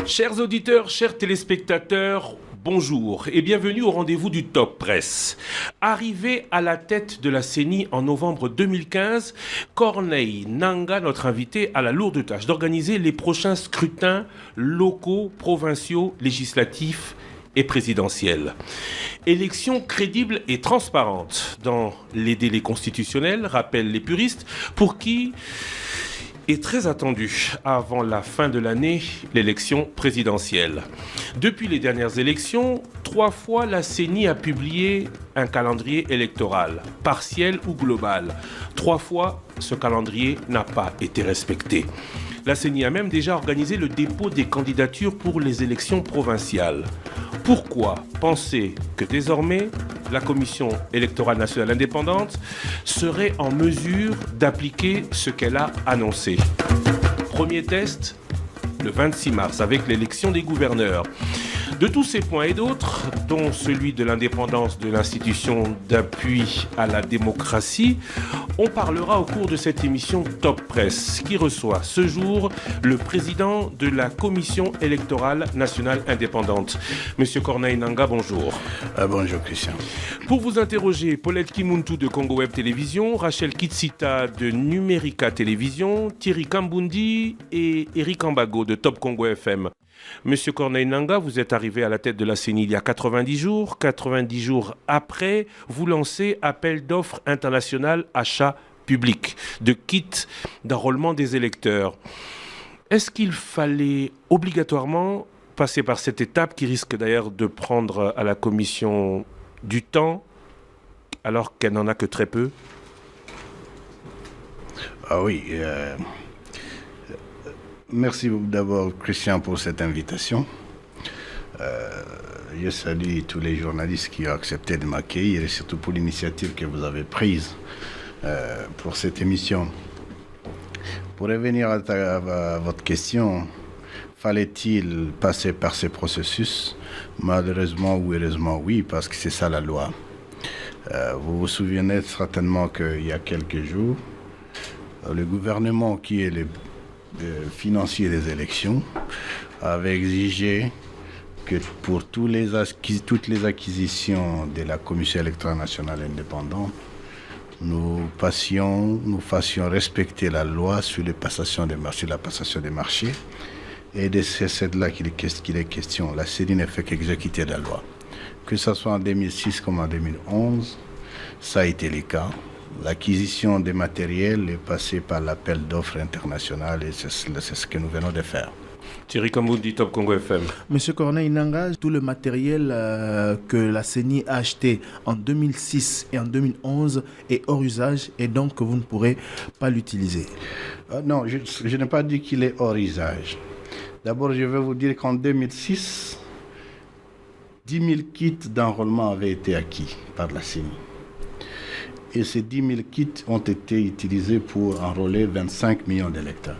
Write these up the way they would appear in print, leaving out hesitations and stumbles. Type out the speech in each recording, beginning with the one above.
Chers auditeurs, chers téléspectateurs, bonjour et bienvenue au rendez-vous du Top Presse. Arrivé à la tête de la CENI en novembre 2015, Corneille Nangaa, notre invité, a la lourde tâche d'organiser les prochains scrutins locaux, provinciaux, législatifs et présidentielle. Élection crédible et transparente dans les délais constitutionnels, rappellent les puristes, pour qui est très attendue avant la fin de l'année, l'élection présidentielle. Depuis les dernières élections, 3 fois la CENI a publié un calendrier électoral, partiel ou global. 3 fois, ce calendrier n'a pas été respecté. La CENI a même déjà organisé le dépôt des candidatures pour les élections provinciales. Pourquoi penser que désormais, la Commission électorale nationale indépendante serait en mesure d'appliquer ce qu'elle a annoncé? Premier test, le 26 mars, avec l'élection des gouverneurs. De tous ces points et d'autres, dont celui de l'indépendance de l'institution d'appui à la démocratie, on parlera au cours de cette émission Top Presse, qui reçoit ce jour le président de la Commission électorale nationale indépendante. Monsieur Corneille Nangaa, bonjour. Bonjour Christian. Pour vous interroger, Paulette Kimuntu de Congo Web Télévision, Rachel Kitsita de Numérica Télévision, Thierry Kambundi et Eric Ambago de Top Congo FM. Monsieur Corneille Nangaa, vous êtes arrivé à la tête de la CENI il y a 90 jours. 90 jours après, vous lancez appel d'offres international achat public de kits d'enrôlement des électeurs. Est-ce qu'il fallait obligatoirement passer par cette étape qui risque d'ailleurs de prendre à la Commission du temps alors qu'elle n'en a que très peu? Ah oui. Merci d'abord, Christian, pour cette invitation. Je salue tous les journalistes qui ont accepté de m'accueillir et surtout pour l'initiative que vous avez prise pour cette émission. Pour revenir à votre question, fallait-il passer par ce processus? Malheureusement ou heureusement, oui, parce que c'est ça la loi. Vous vous souvenez certainement qu'il y a quelques jours, le gouvernement qui est le financier des élections avait exigé que pour toutes les acquisitions de la Commission électorale nationale indépendante, nous fassions respecter la loi sur la passation des marchés. Et c'est de là qu'il est question. La CENI ne fait qu'exécuter la loi. Que ce soit en 2006 comme en 2011, ça a été le cas. L'acquisition des matériels est passée par l'appel d'offres international et c'est ce que nous venons de faire. Thierry Kambundi, Top Congo FM. Monsieur Corneille Nangaa, tout le matériel que la CENI a acheté en 2006 et en 2011 est hors usage et donc vous ne pourrez pas l'utiliser. Non, je n'ai pas dit qu'il est hors usage. D'abord, je vais vous dire qu'en 2006, 10 000 kits d'enrôlement avaient été acquis par la CENI. Et ces 10 000 kits ont été utilisés pour enrôler 25 millions d'électeurs.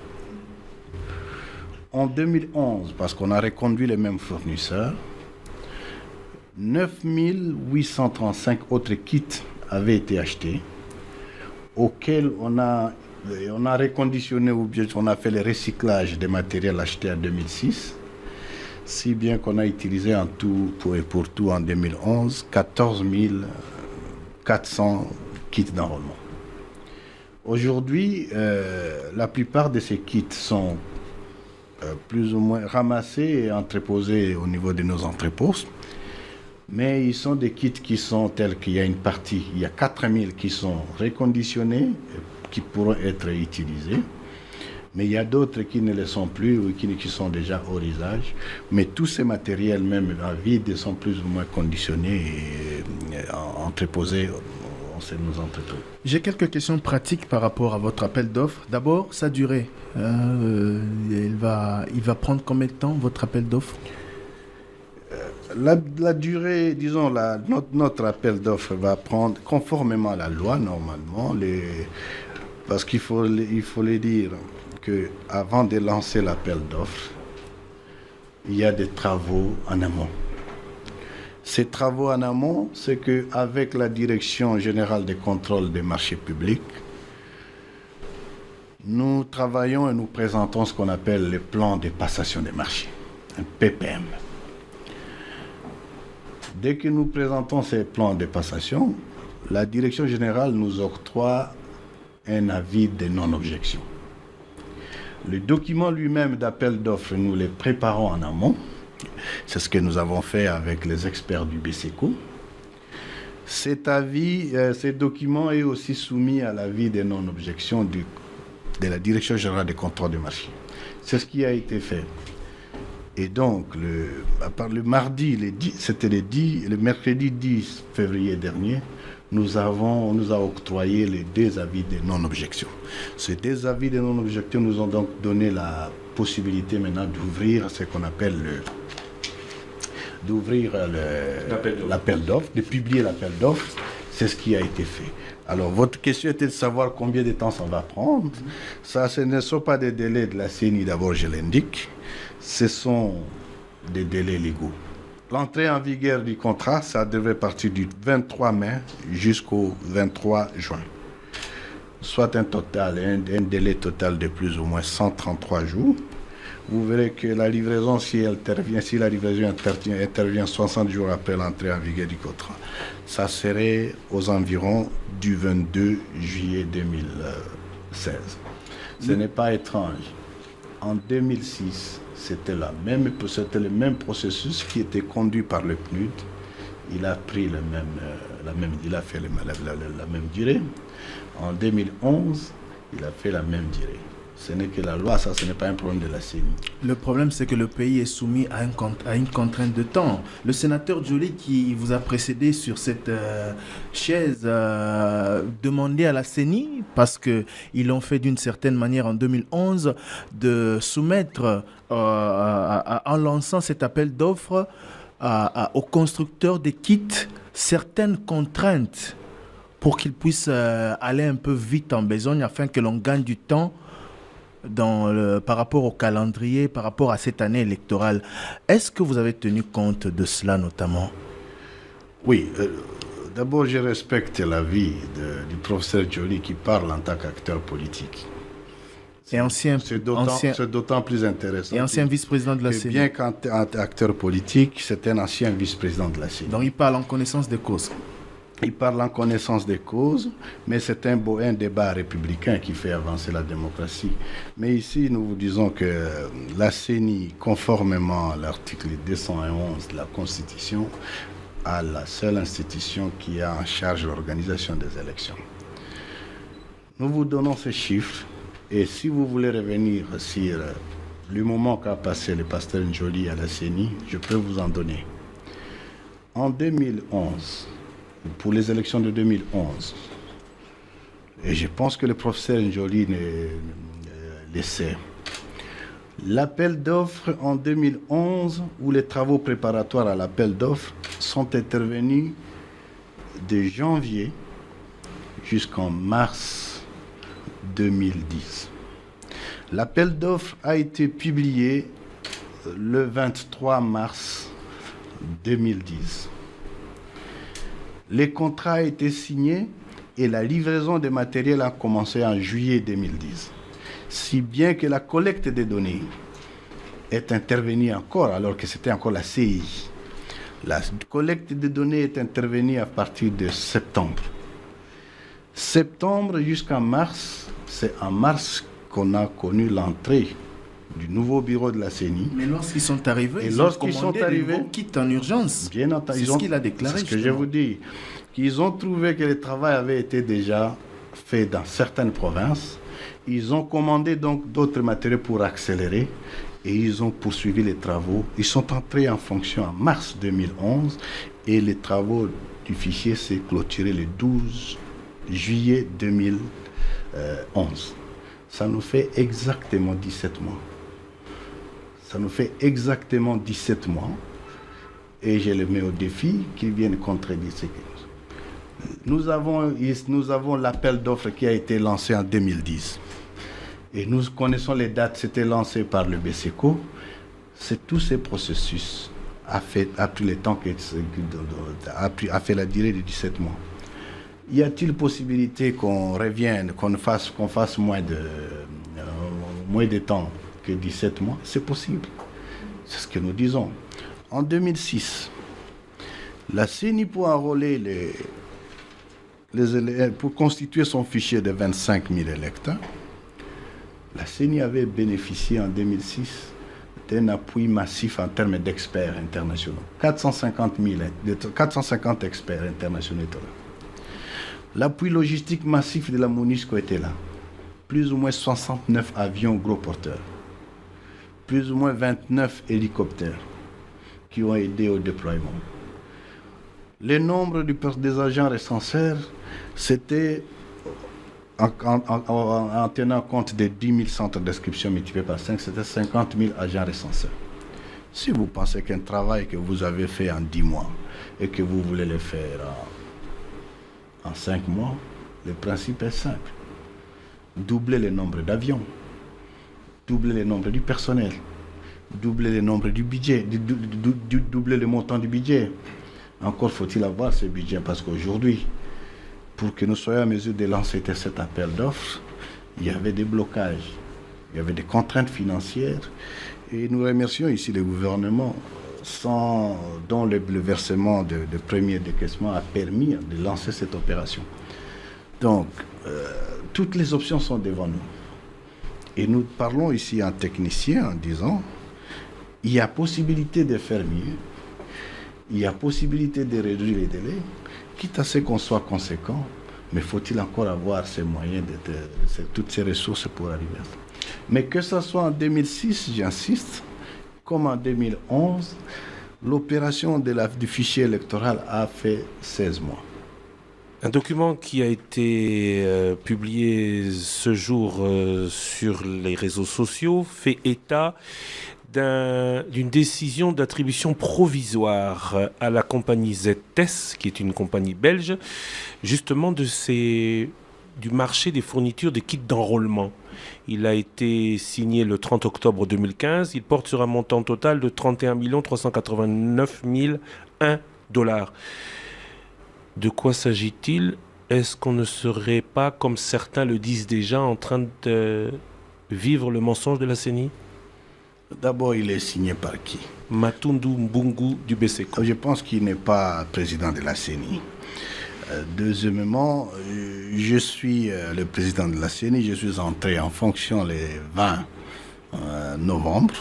En 2011, parce qu'on a reconduit les mêmes fournisseurs, 9 835 autres kits avaient été achetés, auxquels on a reconditionné ou bien on a fait le recyclage des matériels achetés en 2006, si bien qu'on a utilisé en tout pour tout en 2011 14 400 kits d'enrôlement. Aujourd'hui, la plupart de ces kits sont plus ou moins ramassés et entreposés au niveau de nos entrepôts. Mais ils sont des kits qui sont tels qu'il y a une partie, il y a 4000 qui sont reconditionnés, qui pourront être utilisés. Mais il y a d'autres qui ne le sont plus ou qui sont déjà hors usage. Mais tous ces matériels, même à vide, sont plus ou moins conditionnés et entreposés. J'ai quelques questions pratiques par rapport à votre appel d'offres. D'abord, sa durée. Il va prendre combien de temps, votre appel d'offres? La durée, disons, notre appel d'offres va prendre, conformément à la loi, normalement, parce qu'il faut le dire qu'avant de lancer l'appel d'offres, il y a des travaux en amont. Ces travaux en amont, c'est qu'avec la Direction générale des contrôles des marchés publics, nous travaillons et nous présentons ce qu'on appelle les plans de passation des marchés. un PPM. Dès que nous présentons ces plans de passation, la direction générale nous octroie un avis de non-objection. Le document lui-même d'appel d'offres, nous les préparons en amont. C'est ce que nous avons fait avec les experts du BCECO. Cet avis, ce document est aussi soumis à l'avis de non-objection de la Direction générale des contrôles de marché. C'est ce qui a été fait. Et donc, le mardi, c'était le mercredi 10 février dernier, on nous a octroyé les 2 avis de non-objection. Ces 2 avis de non-objection nous ont donc donné la possibilité maintenant d'ouvrir ce qu'on appelle l'appel d'offres, de publier l'appel d'offres. C'est ce qui a été fait. Alors, votre question était de savoir combien de temps ça va prendre. Ça, ce ne sont pas des délais de la CENI, d'abord, je l'indique. Ce sont des délais légaux. L'entrée en vigueur du contrat, ça devait partir du 23 mai jusqu'au 23 juin. Soit un délai total de plus ou moins 133 jours. Vous verrez que la livraison, si la livraison intervient 60 jours après l'entrée en vigueur du contrat, ça serait aux environs du 22 juillet 2016. Ce n'est pas étrange. En 2006, c'était le même processus qui était conduit par le PNUD. Il a pris il a fait la même durée. En 2011, il a fait la même durée. Ce n'est que la loi, ça, ce n'est pas un problème de la CENI. Le problème, c'est que le pays est soumis à une contrainte de temps. Le sénateur Joly, qui vous a précédé sur cette chaise, demandait à la CENI, parce qu'ils l'ont fait d'une certaine manière en 2011, de soumettre, en lançant cet appel d'offres, aux constructeurs des kits certaines contraintes pour qu'ils puissent aller un peu vite en besogne afin que l'on gagne du temps par rapport au calendrier, par rapport à cette année électorale. Est-ce que vous avez tenu compte de cela notamment? Oui. D'abord, je respecte l'avis du professeur Joly qui parle en tant qu'acteur politique. C'est d'autant plus intéressant. Et ancien vice-président de la CENI. Bien qu'acteur politique, c'est un ancien vice-président de la CENI. Donc il parle en connaissance de cause. Il parle en connaissance des causes, mais c'est un débat républicain qui fait avancer la démocratie. Mais ici, nous vous disons que la CENI, conformément à l'article 211 de la Constitution, a la seule institution qui a en charge l'organisation des élections. Nous vous donnons ces chiffres, et si vous voulez revenir sur le moment qu'a passé le pasteur Joly à la CENI, je peux vous en donner. En 2011, pour les élections de 2011, et je pense que le professeur Joly le sait, l'appel d'offres en 2011, où les travaux préparatoires à l'appel d'offres sont intervenus de janvier jusqu'en mars 2010. L'appel d'offres a été publié le 23 mars 2010. Les contrats ont été signés et la livraison des matériels a commencé en juillet 2010. Si bien que la collecte des données est intervenue encore, alors que c'était encore la CI. La collecte des données est intervenue à partir de septembre. Septembre jusqu'en mars, c'est en mars qu'on a connu l'entrée du nouveau bureau de la CENI. Mais lorsqu'ils sont arrivés, ils ont commandé des nouveaux kits en urgence. Bien entendu. C'est ce qu'il a déclaré. C'est ce que je vous dis. Qu'ils ont trouvé que le travail avait été déjà fait dans certaines provinces. Ils ont commandé donc d'autres matériaux pour accélérer et ils ont poursuivi les travaux. Ils sont entrés en fonction en mars 2011 et les travaux du fichier s'est clôturé le 12 juillet 2011. Ça nous fait exactement 17 mois. Ça nous fait exactement 17 mois. Et je le mets au défi qu'ils viennent contredire ce que nous avons l'appel d'offres qui a été lancé en 2010. Et nous connaissons les dates, c'était lancé par le BCECO. C'est tous ces processus a pris le temps, a fait la durée de 17 mois. Y a-t-il possibilité qu'on revienne, qu'on fasse moins de temps que 17 mois? C'est possible. C'est ce que nous disons. En 2006, la CENI pour enrôler pour constituer son fichier de 25 000 électeurs, la CENI avait bénéficié en 2006 d'un appui massif en termes d'experts internationaux. 450 experts internationaux étaient là. L'appui logistique massif de la MONUSCO était là. Plus ou moins 69 avions gros porteurs. Plus ou moins 29 hélicoptères qui ont aidé au déploiement. Le nombre des agents recenseurs, c'était, en tenant compte des 10 000 centres d'inscription multipliés par 5, c'était 50 000 agents recenseurs. Si vous pensez qu'un travail que vous avez fait en 10 mois et que vous voulez le faire en 5 mois, le principe est simple. Doubler le nombre d'avions, doubler le nombre du personnel, doubler le nombre du budget, doubler le montant du budget. Encore faut-il avoir ce budget parce qu'aujourd'hui, pour que nous soyons en mesure de lancer cet appel d'offres, il y avait des blocages, il y avait des contraintes financières et nous remercions ici le gouvernement dont le versement de premier décaissement a permis de lancer cette opération. Donc, toutes les options sont devant nous. Et nous parlons ici en technicien en disant il y a possibilité de faire mieux, il y a possibilité de réduire les délais, quitte à ce qu'on soit conséquent, mais faut-il encore avoir ces moyens, toutes ces ressources pour arriver à ça. Mais que ce soit en 2006, j'insiste, comme en 2011, l'opération du fichier électoral a fait 16 mois. Un document qui a été publié ce jour sur les réseaux sociaux fait état d'une décision d'attribution provisoire à la compagnie ZTES, qui est une compagnie belge, justement du marché des fournitures de kits d'enrôlement. Il a été signé le 30 octobre 2015. Il porte sur un montant total de 31 389 001 $. De quoi s'agit-il? Est-ce qu'on ne serait pas, comme certains le disent déjà, en train de vivre le mensonge de la CENI? D'abord, il est signé par qui? Matundu Mbungu du BCECO. Je pense qu'il n'est pas président de la CENI. Deuxièmement, je suis le président de la CENI. Je suis entré en fonction le 20 novembre.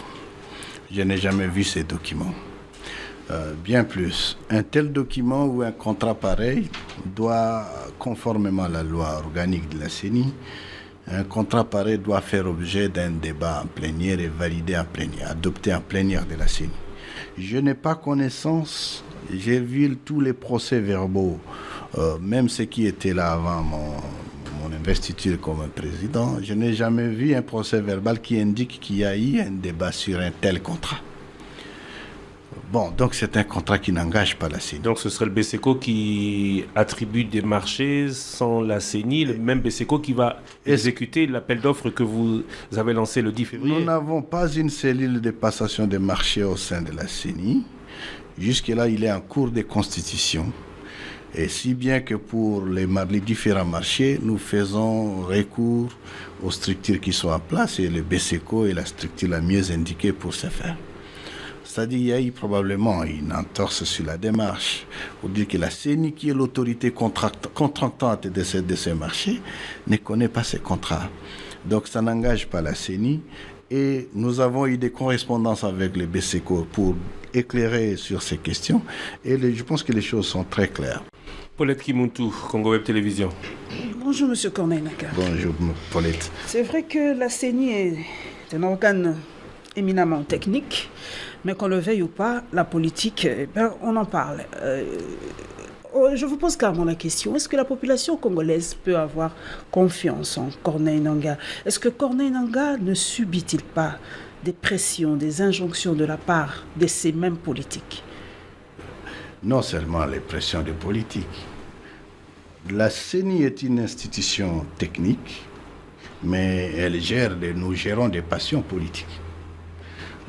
Je n'ai jamais vu ces documents. Bien plus, un tel document ou un contrat pareil doit, conformément à la loi organique de la CENI, un contrat pareil doit faire objet d'un débat en plénière et validé en plénière, adopté en plénière de la CENI. Je n'ai pas connaissance, j'ai vu tous les procès-verbaux, même ceux qui étaient là avant mon investiture comme président. Je n'ai jamais vu un procès-verbal qui indique qu'il y a eu un débat sur un tel contrat. Bon, donc c'est un contrat qui n'engage pas la CENI. Donc ce serait le BCECO qui attribue des marchés sans la CENI, le même BCECO qui va exécuter l'appel d'offres que vous avez lancé le 10 février. Nous n'avons pas une cellule de passation des marchés au sein de la CENI. Jusque-là, il est en cours de constitution. Et si bien que pour les différents marchés, nous faisons recours aux structures qui sont en place et le BCECO est la structure la mieux indiquée pour ce faire. C'est-à-dire qu'il y a eu probablement une entorse sur la démarche pour dire que la CENI, qui est l'autorité contractante de ces marchés, ne connaît pas ces contrats. Donc ça n'engage pas la CENI. Et nous avons eu des correspondances avec le BCECO pour éclairer sur ces questions. Et je pense que les choses sont très claires. Paulette Kimuntu, Congo Web Télévision. Bonjour, M. Corneille Nangaa. Bonjour, Paulette. C'est vrai que la CENI est un organe éminemment technique, mais qu'on le veuille ou pas, la politique, on en parle. Je vous pose carrément la question, est-ce que la population congolaise peut avoir confiance en Corneille Nangaa? Est-ce que Corneille Nangaa ne subit-il pas des pressions, des injonctions de la part de ces mêmes politiques? Non seulement les pressions des politiques. La CENI est une institution technique, mais nous gérons des passions politiques.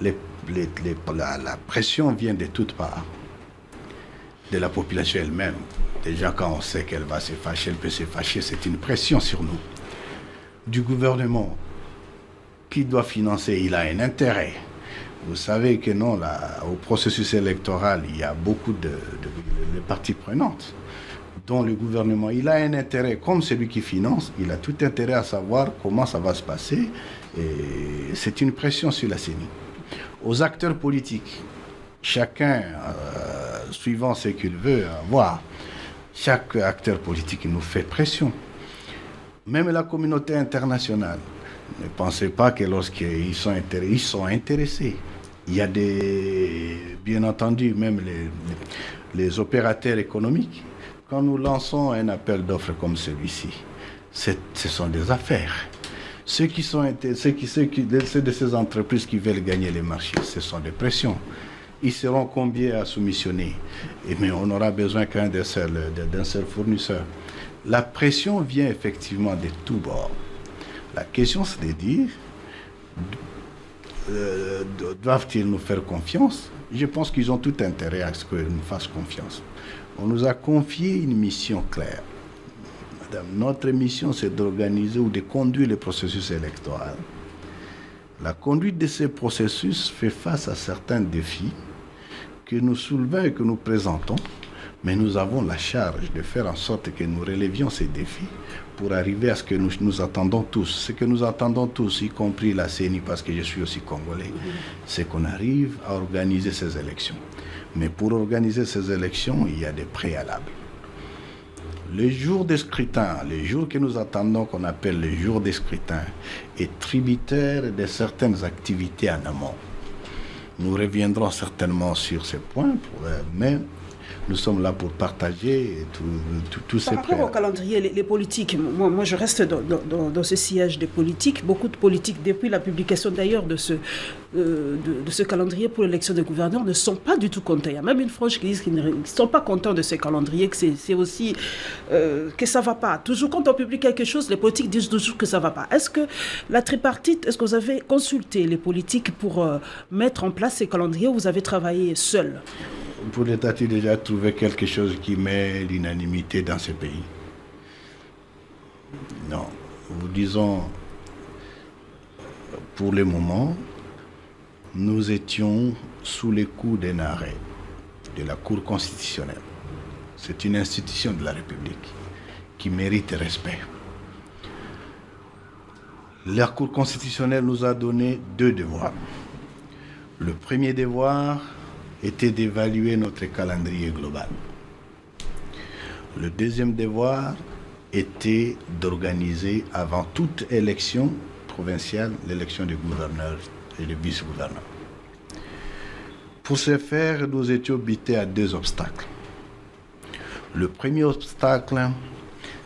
La pression vient de toutes parts, de la population elle-même. Déjà, quand on sait qu'elle va se fâcher, elle peut se fâcher, c'est une pression sur nous. Du gouvernement, qui doit financer, il a un intérêt Vous savez que non, là, au processus électoral, il y a beaucoup de parties prenantes, dont le gouvernement. Il a un intérêt, comme celui qui finance, il a tout intérêt à savoir comment ça va se passer. Et c'est une pression sur la CENI. Aux acteurs politiques, chacun, suivant ce qu'il veut avoir, chaque acteur politique nous fait pression. Même la communauté internationale. Ne pensez pas que lorsqu'ils sont intéressés, ils sont intéressés. Il y a bien entendu, même les opérateurs économiques. Quand nous lançons un appel d'offres comme celui-ci, ce sont des affaires. Ceux de ces entreprises qui veulent gagner les marchés, ce sont des pressions. Ils seront combien à soumissionner? Mais on aura besoin d'un seul fournisseur. La pression vient effectivement de tous bords. La question, c'est de dire, doivent-ils nous faire confiance? Je pense qu'ils ont tout intérêt à ce qu'ils nous fassent confiance. On nous a confié une mission claire. Madame, notre mission, c'est d'organiser ou de conduire le processus électoral. La conduite de ces processus fait face à certains défis que nous soulevons et que nous présentons, mais nous avons la charge de faire en sorte que nous relevions ces défis pour arriver à ce que nous attendons tous. Ce que nous attendons tous, y compris la CENI, parce que je suis aussi congolais, c'est qu'on arrive à organiser ces élections. Mais pour organiser ces élections, il y a des préalables. Le jour des scrutins, le jour que nous attendons, qu'on appelle le jour des scrutins, est tributaire de certaines activités en amont. Nous reviendrons certainement sur ces points, mais nous sommes là pour partager tous ces préalables. Par rapport au calendrier, les politiques, moi je reste dans ce sillage des politiques. Beaucoup de politiques, depuis la publication d'ailleurs de ce calendrier pour l'élection des gouverneurs, ne sont pas du tout contents. Il y a même une frange qui dit qu'ils ne sont pas contents de ce calendrier, que c'est aussi que ça ne va pas. Toujours quand on publie quelque chose, les politiques disent toujours que ça ne va pas. Est-ce que la tripartite, est-ce que vous avez consulté les politiques pour mettre en place ces calendriers ou vous avez travaillé seul? Pour l'État-il déjà trouvé quelque chose qui met l'unanimité dans ce pays? Non. Nous disons, pour le moment, nous étions sous les coups d'un arrêt de la Cour constitutionnelle. C'est une institution de la République qui mérite respect. La Cour constitutionnelle nous a donné 2 devoirs. Le premier devoir était d'évaluer notre calendrier global. Le deuxième devoir était d'organiser avant toute élection provinciale l'élection des gouverneurs et des vice-gouverneurs. Pour ce faire, nous étions butés à 2 obstacles. Le premier obstacle,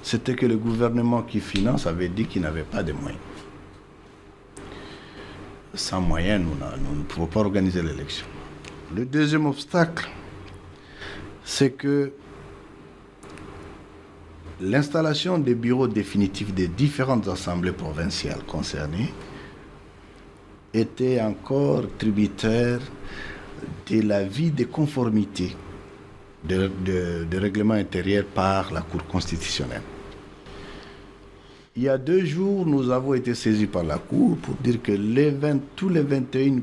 c'était que le gouvernement qui finance avait dit qu'il n'avait pas de moyens. Sans moyens, nous ne pouvons pas organiser l'élection. Le deuxième obstacle, c'est que l'installation des bureaux définitifs des différentes assemblées provinciales concernées était encore tributaire de l'avis de conformité de règlement intérieur par la Cour constitutionnelle. Il y a 2 jours, nous avons été saisis par la Cour pour dire que tous les 21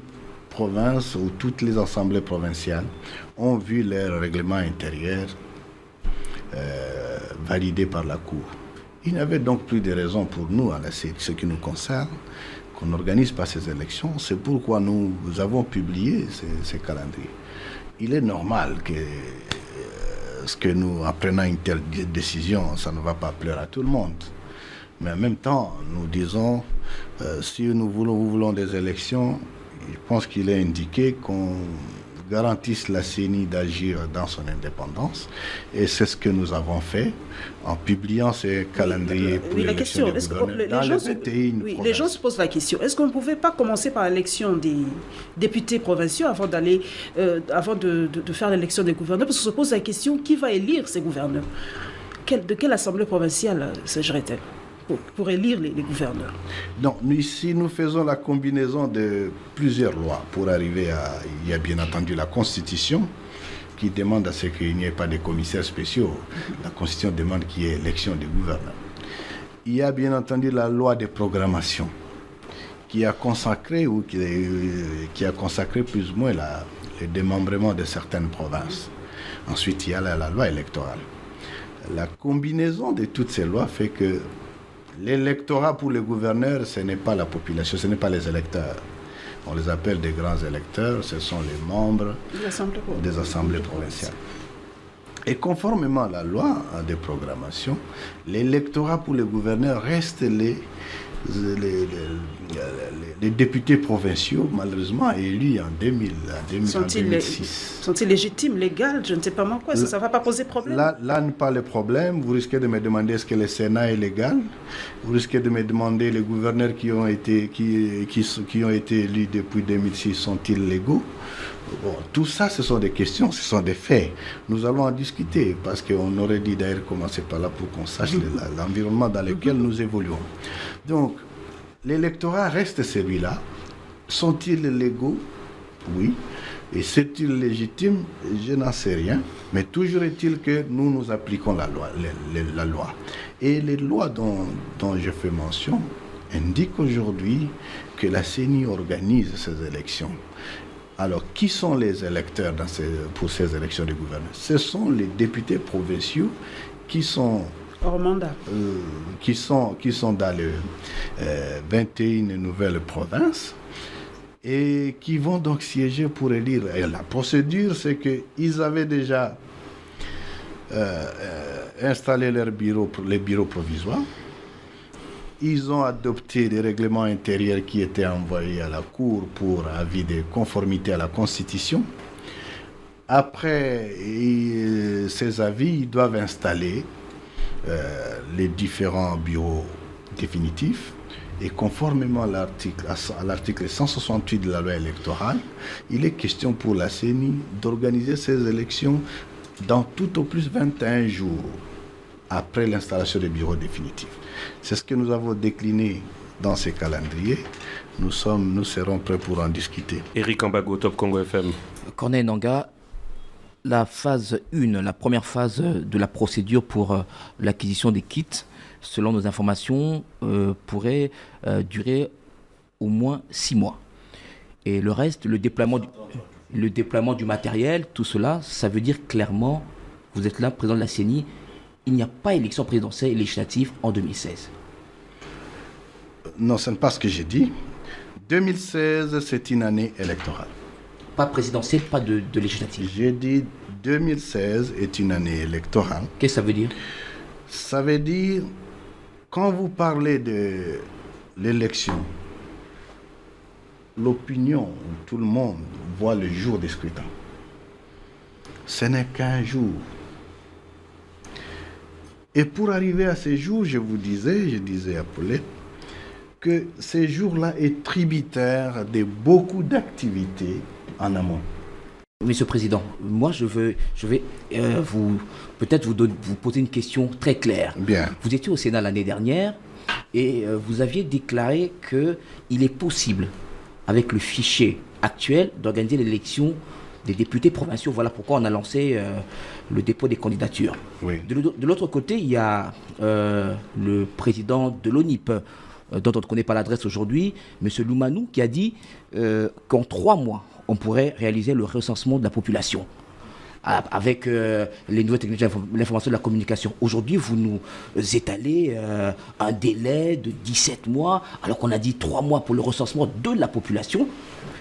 provinces ou toutes les assemblées provinciales ont vu leur règlement intérieur validé par la Cour. Il n'y avait donc plus de raison pour nous, à ce qui nous concerne, qu'on n'organise pas ces élections. C'est pourquoi nous avons publié ces calendriers. Il est normal que ce que nous apprenons une telle décision, ça ne va pas plaire à tout le monde. Mais en même temps, nous disons, si nous voulons des élections, je pense qu'il est indiqué qu'on garantisse la CENI d'agir dans son indépendance. Et c'est ce que nous avons fait en publiant ces calendriers pour l'élection des gouverneurs. Les gens se posent la question, est-ce qu'on ne pouvait pas commencer par l'élection des députés provinciaux avant de faire l'élection des gouverneurs? Parce qu'on se pose la question, qui va élire ces gouverneurs? De quelle assemblée provinciale s'agirait-elle pour élire les gouverneurs? Donc, ici, nous faisons la combinaison de plusieurs lois pour arriver à... Il y a bien entendu la Constitution qui demande à ce qu'il n'y ait pas de commissaires spéciaux. La Constitution demande qu'il y ait élection des gouverneurs. Il y a bien entendu la loi de programmation qui a consacré plus ou moins le démembrement de certaines provinces. Ensuite, il y a la loi électorale. La combinaison de toutes ces lois fait que l'électorat pour les gouverneurs, ce n'est pas la population, ce n'est pas les électeurs. On les appelle des grands électeurs, ce sont les membres des assemblées provinciales. Et conformément à la loi de programmation, l'électorat pour les gouverneurs reste les députés provinciaux, malheureusement élus en 2006. Sont-ils légitimes, légaux? Je ne sais pas moi quoi, ça ne va pas poser problème. Là n'est pas le problème. Vous risquez de me demander est-ce que le Sénat est légal. Vous risquez de me demander les gouverneurs qui ont été élus depuis 2006 sont-ils légaux? Bon, tout ça, ce sont des questions, ce sont des faits. Nous allons en discuter parce qu'on aurait dit d'ailleurs commencer par là pour qu'on sache l'environnement dans lequel nous évoluons. Donc, l'électorat reste celui-là. Sont-ils légaux? Oui. Et c'est-il légitime? Je n'en sais rien. Mais toujours est-il que nous appliquons la loi. Et les lois dont je fais mention indiquent aujourd'hui que la CENI organise ces élections. Alors, qui sont les électeurs pour ces élections de gouverneurs? Ce sont les députés provinciaux qui sont hors mandat. Qui sont dans les 21 nouvelles provinces et qui vont donc siéger pour élire. Et la procédure, c'est qu'ils avaient déjà installé les bureaux provisoires. Ils ont adopté des règlements intérieurs qui étaient envoyés à la Cour pour avis de conformité à la Constitution. Après ces avis, ils doivent installer les différents bureaux définitifs. Et conformément à l'article 168 de la loi électorale, il est question pour la CENI d'organiser ces élections dans tout au plus 21 jours après l'installation des bureaux définitifs. C'est ce que nous avons décliné dans ces calendriers. Nous serons prêts pour en discuter. Éric Ambago, Top Congo FM. Corneille Nangaa, la phase 1, la première phase de la procédure pour l'acquisition des kits, selon nos informations, pourrait durer au moins 6 mois. Et le reste, le déploiement du matériel, tout cela, ça veut dire clairement, vous êtes là, président de la CENI, il n'y a pas élection présidentielle et législative en 2016. Non, ce n'est pas ce que j'ai dit. 2016, c'est une année électorale. Pas présidentielle, pas de législative. J'ai dit 2016 est une année électorale. Qu'est-ce que ça veut dire? Ça veut dire, quand vous parlez de l'élection, l'opinion, tout le monde voit le jour des scrutins. Ce n'est qu'un jour. Et pour arriver à ces jours, je disais à Paulette, que ces jours-là est tributaire de beaucoup d'activités en amont. Monsieur le Président, moi je vais vous poser une question très claire. Bien. Vous étiez au Sénat l'année dernière et vous aviez déclaré qu'il est possible, avec le fichier actuel, d'organiser l'élection des députés provinciaux. Voilà pourquoi on a lancé le dépôt des candidatures. Oui. De l'autre côté, il y a le président de l'ONIP, dont on ne connaît pas l'adresse aujourd'hui, M. Loumanou, qui a dit qu'en 3 mois, on pourrait réaliser le recensement de la population avec les nouvelles technologies de l'information et de la communication. Aujourd'hui, vous nous étalez un délai de 17 mois, alors qu'on a dit 3 mois pour le recensement de la population.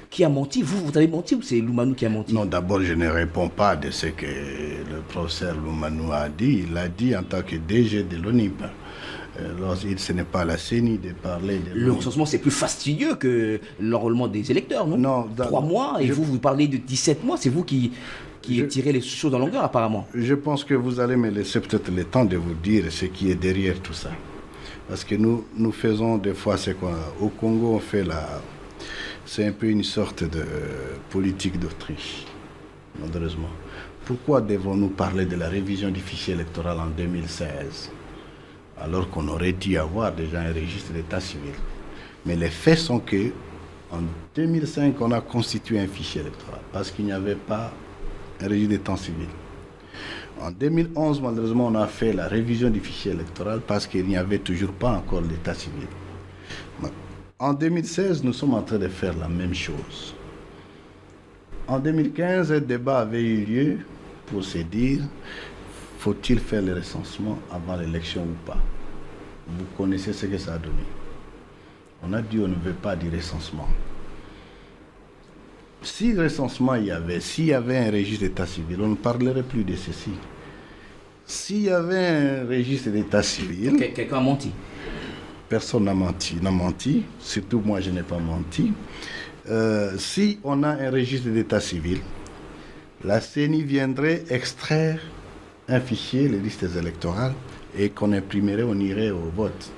Qui a menti? Vous avez menti ou c'est Loumanou qui a menti? Non, d'abord, je ne réponds pas de ce que le professeur Loumanou a dit. Il a dit en tant que DG de l'ONIP. Ce n'est pas la CENI de parler de... Le recensement, c'est plus fastidieux que l'enrôlement des électeurs, non? Non. 3 mois, et vous parlez de 17 mois, c'est vous qui tirez les choses en longueur, apparemment. Je pense que vous allez me laisser peut-être le temps de vous dire ce qui est derrière tout ça. Parce que nous faisons des fois, c'est quoi? Au Congo, on fait c'est un peu une sorte de politique d'Autriche, malheureusement. Pourquoi devons-nous parler de la révision du fichier électoral en 2016 alors qu'on aurait dû avoir déjà un registre d'état civil? Mais les faits sont que en 2005, on a constitué un fichier électoral parce qu'il n'y avait pas un registre d'état civil. En 2011, malheureusement, on a fait la révision du fichier électoral parce qu'il n'y avait toujours pas encore l'état civil. En 2016, nous sommes en train de faire la même chose. En 2015, un débat avait eu lieu pour se dire, faut-il faire le recensement avant l'élection ou pas? Vous connaissez ce que ça a donné. On a dit on ne veut pas du recensement. Si le recensement il y avait, s'il y avait un registre d'état civil, on ne parlerait plus de ceci. S'il y avait un registre d'état civil... Quelqu'un a menti. Personne n'a menti, surtout moi je n'ai pas menti. Si on a un registre d'état civil, la CENI viendrait extraire un fichier, les listes électorales, et qu'on imprimerait, on irait au vote.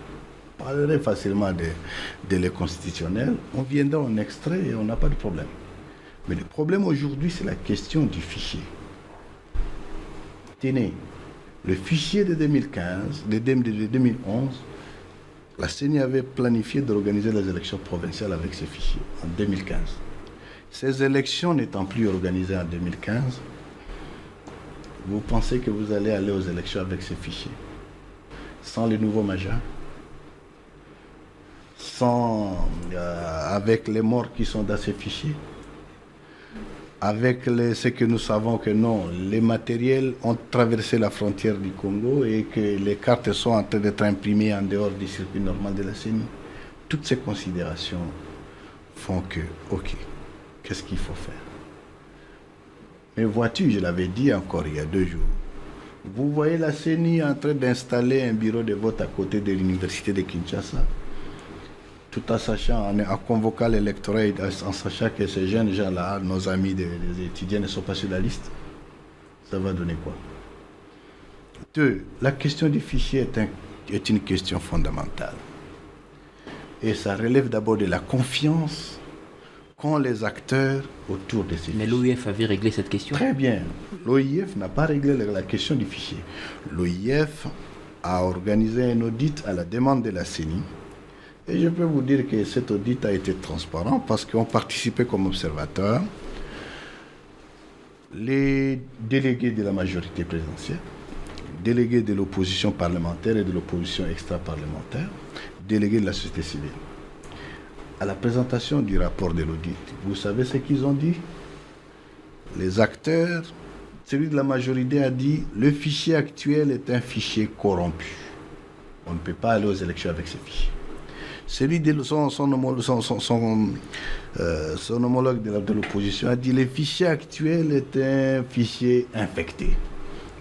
On parlerait facilement de les constitutionnels, on viendrait, on extrait et on n'a pas de problème. Mais le problème aujourd'hui, c'est la question du fichier. Tenez, le fichier de 2015, de 2011, la CENI avait planifié d'organiser les élections provinciales avec ce fichier en 2015. Ces élections n'étant plus organisées en 2015, vous pensez que vous allez aller aux élections avec ce fichier sans les nouveaux majeurs, avec les morts qui sont dans ces fichiers, avec ce que nous savons que non, les matériels ont traversé la frontière du Congo et que les cartes sont en train d'être imprimées en dehors du circuit normal de la CENI. Toutes ces considérations font que, ok, qu'est-ce qu'il faut faire? Mais vois-tu, je l'avais dit encore il y a 2 jours, vous voyez la CENI en train d'installer un bureau de vote à côté de l'université de Kinshasa, tout en sachant, en convoquant l'électorat, en sachant que ces jeunes gens-là, nos amis des étudiants, ne sont pas sur la liste. Ça va donner quoi? 2. La question du fichier est une question fondamentale. Et ça relève d'abord de la confiance qu'ont les acteurs autour de ces fichiers. Mais l'OIF avait réglé cette question? Très bien. L'OIF n'a pas réglé la question du fichier. L'OIF a organisé un audit à la demande de la CENI. Et je peux vous dire que cet audit a été transparent parce qu'on participait comme observateurs les délégués de la majorité présidentielle, délégués de l'opposition parlementaire et de l'opposition extra-parlementaire, délégués de la société civile. À la présentation du rapport de l'audit, vous savez ce qu'ils ont dit? Les acteurs, celui de la majorité a dit le fichier actuel est un fichier corrompu. On ne peut pas aller aux élections avec ce fichier. Celui de son homologue de l'opposition a dit le fichier actuel est un fichier infecté.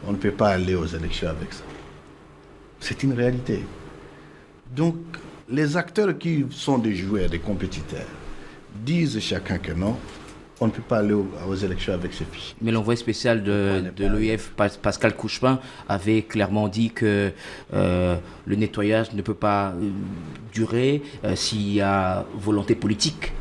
On ne peut pas aller aux élections avec ça. C'est une réalité. Donc, les acteurs qui sont des joueurs, des compétiteurs, disent chacun que non, on ne peut pas aller aux élections avec ces fichiers. Mais l'envoyé spécial de l'OIF, Pascal Couchepin, avait clairement dit que le nettoyage ne peut pas durer s'il y a volonté politique.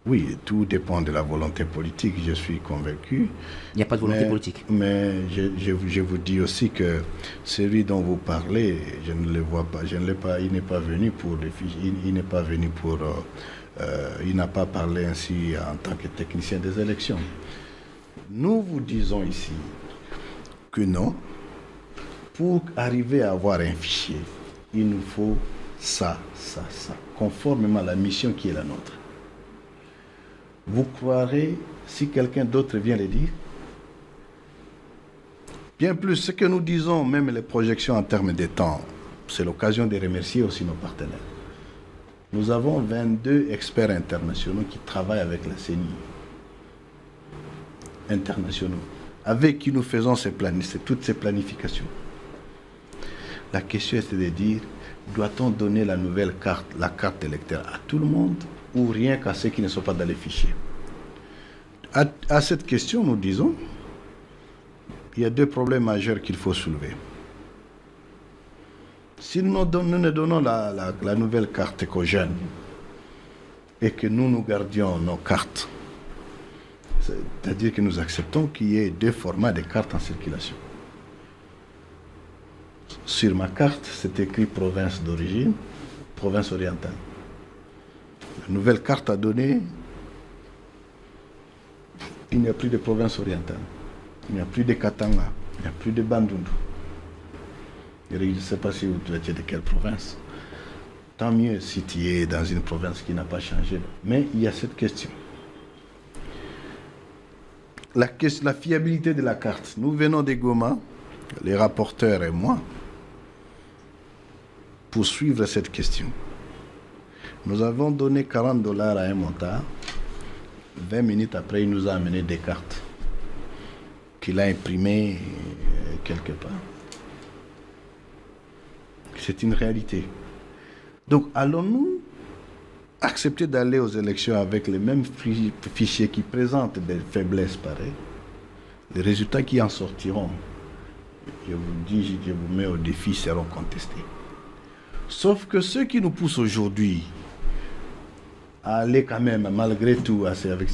Oui, tout dépend de la volonté politique, je suis convaincu. Il n'y a pas de volonté politique. Mais je vous dis aussi que celui dont vous parlez, je ne le vois pas, je ne l'ai pas, il n'est pas venu pour les fichiers, il n'est pas venu pour... il n'a pas parlé ainsi en tant que technicien des élections. Nous vous disons ici que non, pour arriver à avoir un fichier, il nous faut ça, conformément à la mission qui est la nôtre. Vous croirez si quelqu'un d'autre vient le dire? Bien plus, ce que nous disons, même les projections en termes de temps, c'est l'occasion de remercier aussi nos partenaires. Nous avons 22 experts internationaux qui travaillent avec la CENI. Internationaux. Avec qui nous faisons toutes ces planifications. La question est de dire, doit-on donner la nouvelle carte, la carte électorale à tout le monde ou rien qu'à ceux qui ne sont pas dans les fichiers? À cette question, nous disons, il y a 2 problèmes majeurs qu'il faut soulever. Si nous ne donnons la nouvelle carte qu'aux jeunes et que nous gardions nos cartes, c'est-à-dire que nous acceptons qu'il y ait 2 formats de cartes en circulation. Sur ma carte, c'est écrit province d'origine, province orientale. La nouvelle carte a donné, il n'y a plus de province orientale, il n'y a plus de Katanga, il n'y a plus de Bandundu. Je ne sais pas si vous étiez de quelle province. tant mieux si tu es dans une province qui n'a pas changé. Mais il y a cette question. La fiabilité de la carte. Nous venons de Goma, les rapporteurs et moi, pour suivre cette question. Nous avons donné $40 à un montard. 20 minutes après, il nous a amené des cartes qu'il a imprimées quelque part. C'est une réalité. Donc, allons-nous accepter d'aller aux élections avec les mêmes fichiers qui présentent des faiblesses pareilles? Les résultats qui en sortiront, je vous dis, je vous mets au défi, seront contestés. Sauf que ceux qui nous poussent aujourd'hui à aller quand même, malgré tout,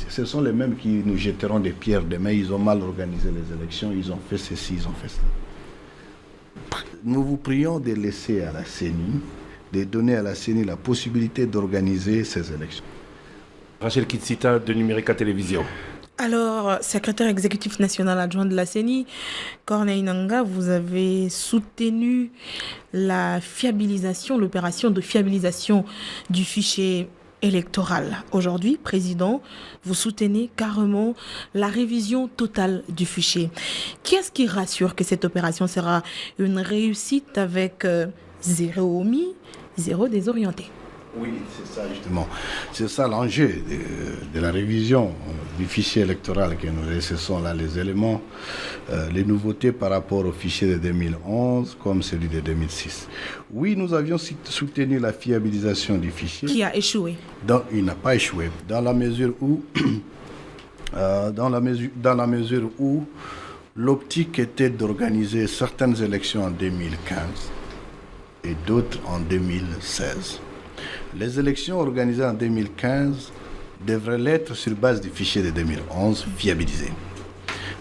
ce sont les mêmes qui nous jetteront des pierres demain. Ils ont mal organisé les élections, ils ont fait ceci, ils ont fait cela. Nous vous prions de laisser à la CENI, de donner à la CENI la possibilité d'organiser ces élections. Rachel Kitsita de Numérica Télévision. Alors, secrétaire exécutif national adjoint de la CENI, Corneille Nangaa, vous avez soutenu la fiabilisation, l'opération de fiabilisation du fichier électoral. Aujourd'hui, président, vous soutenez carrément la révision totale du fichier. Qu'est-ce qui rassure que cette opération sera une réussite avec zéro omis, zéro désorienté? Oui, c'est ça justement. C'est ça l'enjeu de la révision du fichier électoral que nous laissons là, les éléments, les nouveautés par rapport au fichier de 2011 comme celui de 2006. Oui, nous avions soutenu la fiabilisation du fichier. Qui a échoué? Il n'a pas échoué, dans la mesure où l'optique était d'organiser certaines élections en 2015 et d'autres en 2016. Les élections organisées en 2015 devraient l'être sur base du fichier de 2011 fiabilisé,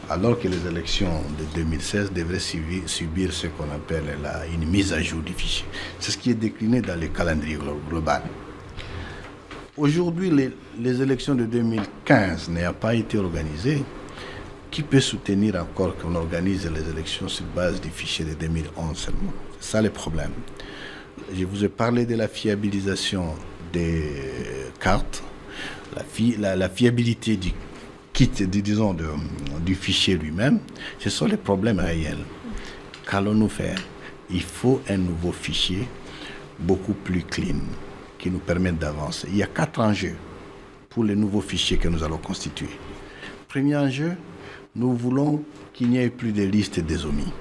alors que les élections de 2016 devraient subir ce qu'on appelle une mise à jour du fichier. C'est ce qui est décliné dans le calendrier global. Aujourd'hui, les élections de 2015 n'ayant pas été organisées, qui peut soutenir encore qu'on organise les élections sur base du fichier de 2011 seulement? C'est ça le problème. Je vous ai parlé de la fiabilisation des cartes, la fiabilité du kit, du fichier lui-même. Ce sont les problèmes réels. Qu'allons-nous faire? Il faut un nouveau fichier beaucoup plus clean qui nous permette d'avancer. Il y a 4 enjeux pour les nouveaux fichiers que nous allons constituer. Premier enjeu, nous voulons qu'il n'y ait plus de listes des omis.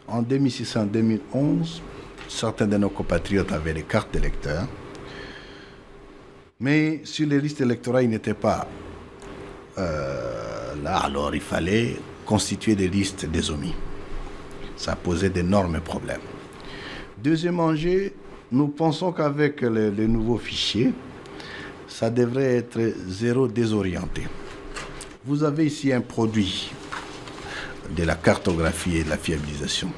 En 2006 et en 2011, certains de nos compatriotes avaient les cartes d'électeurs, mais sur les listes électorales, ils n'étaient pas là. Alors, il fallait constituer des listes des omis. Ça posait d'énormes problèmes. Deuxième enjeu, nous pensons qu'avec les nouveaux fichiers, ça devrait être zéro désorienté. Vous avez ici un produit de la cartographie et de la fiabilisation.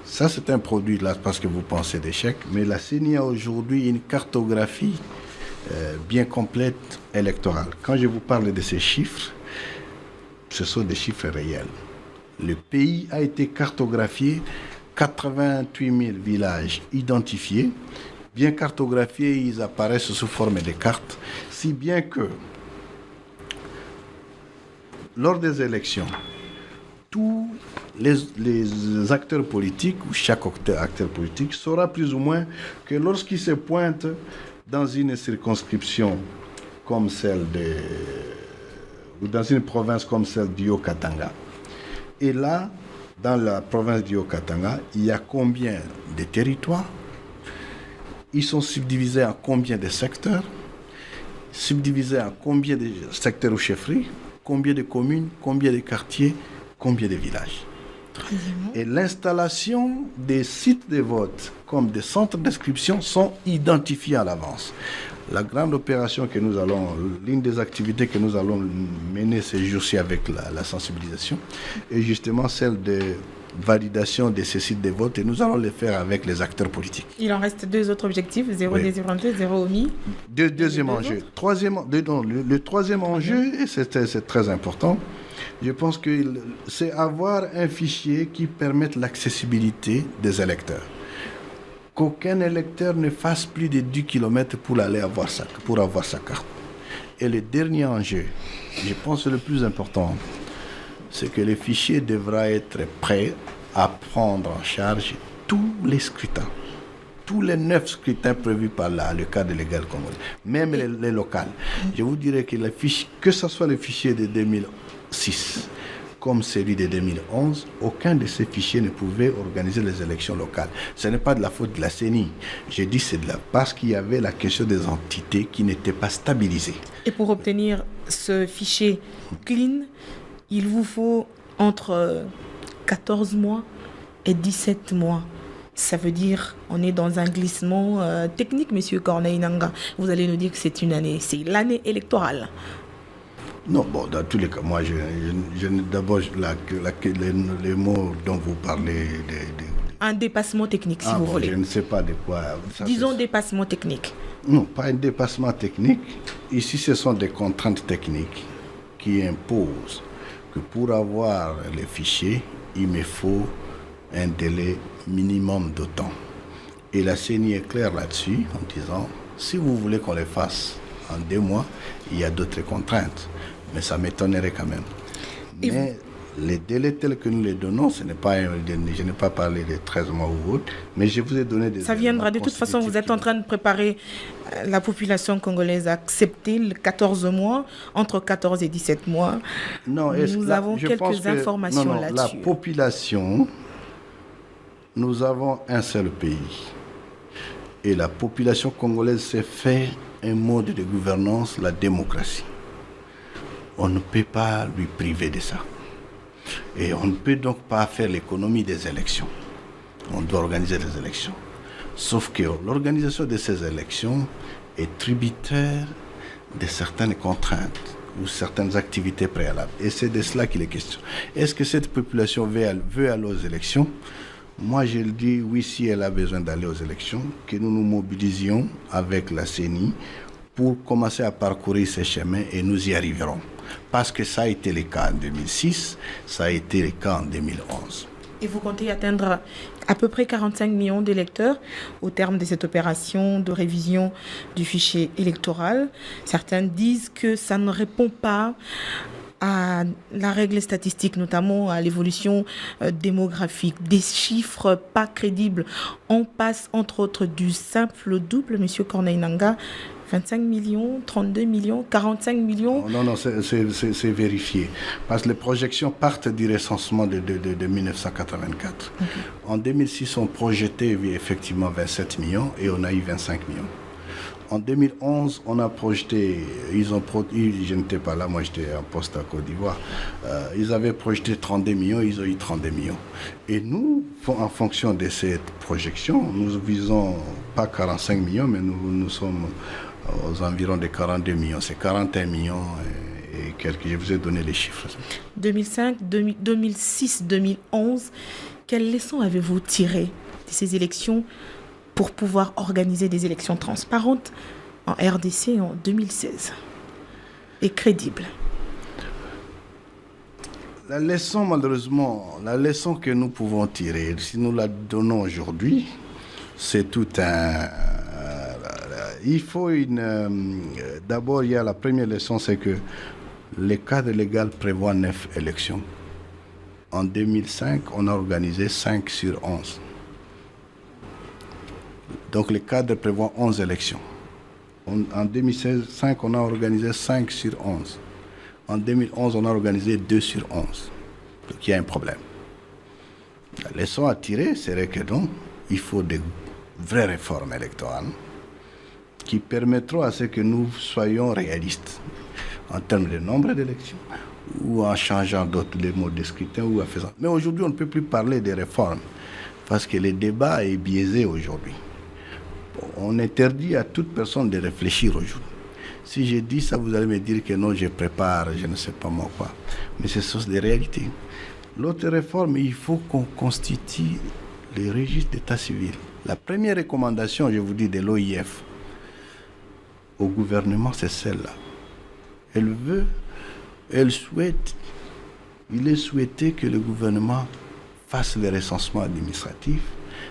Ça, c'est un produit là parce que vous pensez d'échec, mais la CENI a aujourd'hui une cartographie bien complète électorale. Quand je vous parle de ces chiffres, ce sont des chiffres réels. Le pays a été cartographié, 88 000 villages identifiés. Bien cartographiés, ils apparaissent sous forme de cartes, si bien que lors des élections, tous les acteurs politiques, ou chaque acteur politique, saura plus ou moins que lorsqu'il se pointe dans une circonscription comme celle ou dans une province comme celle du Haut-Katanga, et là, dans la province du Haut-Katanga, il y a combien de territoires? Ils sont subdivisés en combien de secteurs? Subdivisés en combien de secteurs ou chefferies? Combien de communes? Combien de quartiers? Combien de villages? Et l'installation des sites de vote comme des centres d'inscription sont identifiés à l'avance. La grande opération que nous allons, l'une des activités que nous allons mener ces jours-ci avec la sensibilisation, est justement celle de validation de ces sites de vote, et nous allons le faire avec les acteurs politiques. Il en reste 2 autres objectifs, zéro désorienté, zéro omis. Deuxième enjeu. Le troisième enjeu, et c'est très important, je pense que c'est avoir un fichier qui permette l'accessibilité des électeurs. qu'aucun électeur ne fasse plus de 10 km pour aller avoir pour avoir sa carte. Et le dernier enjeu, je pense le plus important, c'est que le fichier devra être prêt à prendre en charge tous les scrutins. Tous les 9 scrutins prévus par le cadre légal congolais, même les locales. Je vous dirais que que ce soit le fichier de 2006 comme celui de 2011, aucun de ces fichiers ne pouvait organiser les élections locales. Ce n'est pas de la faute de la CENI. Je dis c'est parce qu'il y avait la question des entités qui n'étaient pas stabilisées. Et pour obtenir ce fichier clean, il vous faut entre 14 mois et 17 mois. Ça veut dire on est dans un glissement technique, monsieur Corneille Nangaa. Vous allez nous dire que c'est l'année électorale. Non, bon, dans tous les cas, moi, d'abord, les mots dont vous parlez... Un dépassement technique, si vous voulez. Je ne sais pas de quoi... Disons dépassement technique. Non, pas un dépassement technique. Ici, ce sont des contraintes techniques qui imposent que pour avoir les fichiers, il me faut un délai minimum de temps. Et la CENI est claire là-dessus en disant, si vous voulez qu'on les fasse en 2 mois, il y a d'autres contraintes. Mais ça m'étonnerait quand même. Mais les délais tels que nous les donnons, je n'ai pas parlé de 13 mois ou autre, mais je vous ai donné des... Ça viendra. De toute façon, vous êtes en train de préparer la population congolaise à accepter le 14 mois, entre 14 et 17 mois. Non, nous avons quelques informations là-dessus. La population, nous avons un seul pays. Et la population congolaise s'est fait un mode de gouvernance, la démocratie. On ne peut pas lui priver de ça. Et on ne peut donc pas faire l'économie des élections. On doit organiser des élections. Sauf que l'organisation de ces élections est tributaire de certaines contraintes ou certaines activités préalables. Et c'est de cela qu'il est question. Est-ce que cette population veut aller aux élections ? Moi, je le dis, oui, si elle a besoin d'aller aux élections, que nous nous mobilisions avec la CENI pour commencer à parcourir ces chemins et nous y arriverons. Parce que ça a été le cas en 2006, ça a été le cas en 2011. Et vous comptez atteindre à peu près 45 millions d'électeurs au terme de cette opération de révision du fichier électoral. Certains disent que ça ne répond pas à la règle statistique, notamment à l'évolution démographique, des chiffres pas crédibles. On passe entre autres du simple au double, monsieur Corneille Nangaa, 25 millions, 32 millions, 45 millions. Non, c'est vérifié. Parce que les projections partent du recensement de 1984. Okay. En 2006, on projetait effectivement 27 millions et on a eu 25 millions. En 2011, on a projeté, je n'étais pas là, moi j'étais en poste à Côte d'Ivoire, ils avaient projeté 32 millions, ils ont eu 32 millions. Et nous, en fonction de cette projection, nous visons pas 45 millions, mais nous sommes aux environs de 42 millions. C'est 41 millions et quelques. Je vous ai donné les chiffres. 2005, 2006, 2011, quelles leçons avez-vous tirées de ces élections pour pouvoir organiser des élections transparentes en RDC en 2016 et crédibles? La leçon, malheureusement, la leçon que nous pouvons tirer, si nous la donnons aujourd'hui, c'est tout un... il faut d'abord, il y a la première leçon, c'est que le cadre légal prévoit 9 élections. En 2005, on a organisé 5 sur 11. Donc le cadre prévoit 11 élections. En 2005, on a organisé 5 sur 11. En 2011, on a organisé 2 sur 11. Donc il y a un problème. La leçon à tirer serait que donc, il faut de vraies réformes électorales qui permettront à ce que nous soyons réalistes en termes de nombre d'élections ou en changeant d'autres les modes de scrutin ou en faisant. Mais aujourd'hui, on ne peut plus parler de réformes parce que le débat est biaisé aujourd'hui. On interdit à toute personne de réfléchir aujourd'hui. Si je dis ça, vous allez me dire que non, je prépare, je ne sais pas moi quoi. Mais ce sont des réalités. L'autre réforme, il faut qu'on constitue les registres d'état civil. La première recommandation, je vous dis, de l'OIF au gouvernement, c'est celle-là. Elle souhaite, il est souhaité que le gouvernement fasse le recensement administratif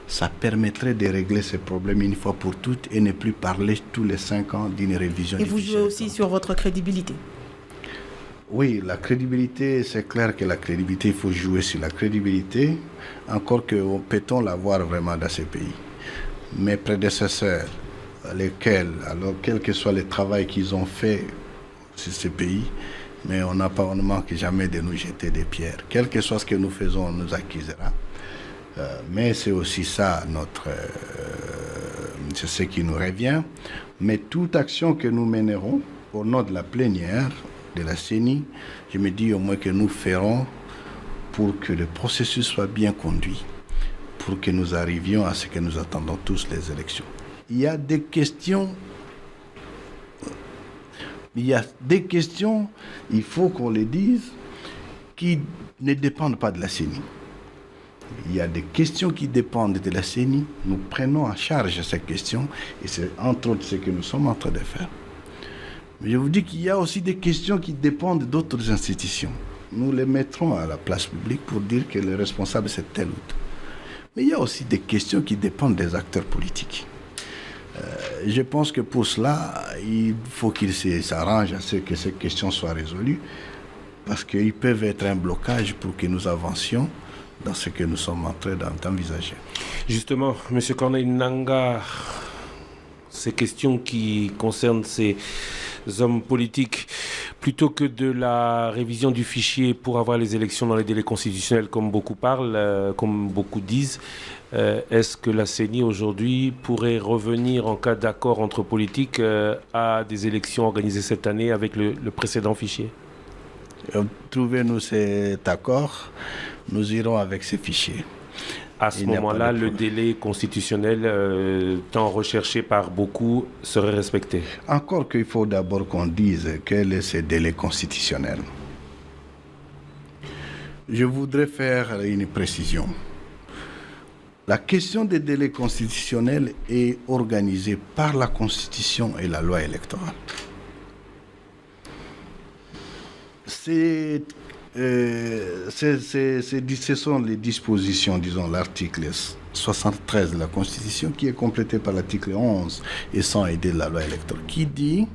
Ça permettrait de régler ces problèmes une fois pour toutes et ne plus parler tous les 5 ans d'une révision. Et vous jouez aussi sur votre crédibilité. Oui, la crédibilité, c'est clair que la crédibilité, il faut jouer sur la crédibilité, encore que peut-on l'avoir vraiment dans ces pays. Mes prédécesseurs, lesquels, alors quel que soit le travail qu'ils ont fait sur ces pays, mais on ne manque jamais de nous jeter des pierres. Quel que soit ce que nous faisons, on nous accusera. Mais c'est aussi ça, c'est ce qui nous revient. Mais toute action que nous mènerons au nom de la plénière, de la CENI, je me dis au moins que nous ferons pour que le processus soit bien conduit, pour que nous arrivions à ce que nous attendons tous, les élections. Il y a des questions, il faut qu'on les dise, qui ne dépendent pas de la CENI. Il y a des questions qui dépendent de la CENI. Nous prenons en charge ces questions et c'est entre autres ce que nous sommes en train de faire. Mais je vous dis qu'il y a aussi des questions qui dépendent d'autres institutions. Nous les mettrons à la place publique pour dire que le responsable c'est tel ou tel. Mais il y a aussi des questions qui dépendent des acteurs politiques. Je pense que pour cela, il faut qu'ils s'arrangent à ce que ces questions soient résolues parce qu'ils peuvent être un blocage pour que nous avancions dans ce que nous sommes en train d'envisager. Justement, M. Corneille Nangaa, ces questions qui concernent ces hommes politiques, plutôt que de la révision du fichier pour avoir les élections dans les délais constitutionnels, comme beaucoup parlent, comme beaucoup disent, est-ce que la CENI aujourd'hui pourrait revenir en cas d'accord entre politiques à des élections organisées cette année avec le précédent fichier? Trouvez-nous cet accord, nous irons avec ces fichiers. À ce moment-là, le délai constitutionnel tant recherché par beaucoup serait respecté. Encore qu'il faut d'abord qu'on dise quel est ce délai constitutionnel. Je voudrais faire une précision. La question des délais constitutionnels est organisée par la Constitution et la loi électorale. Ce sont les dispositions, disons l'article 73 de la Constitution qui est complété par l'article 11 et 100 de la loi électorale qui dit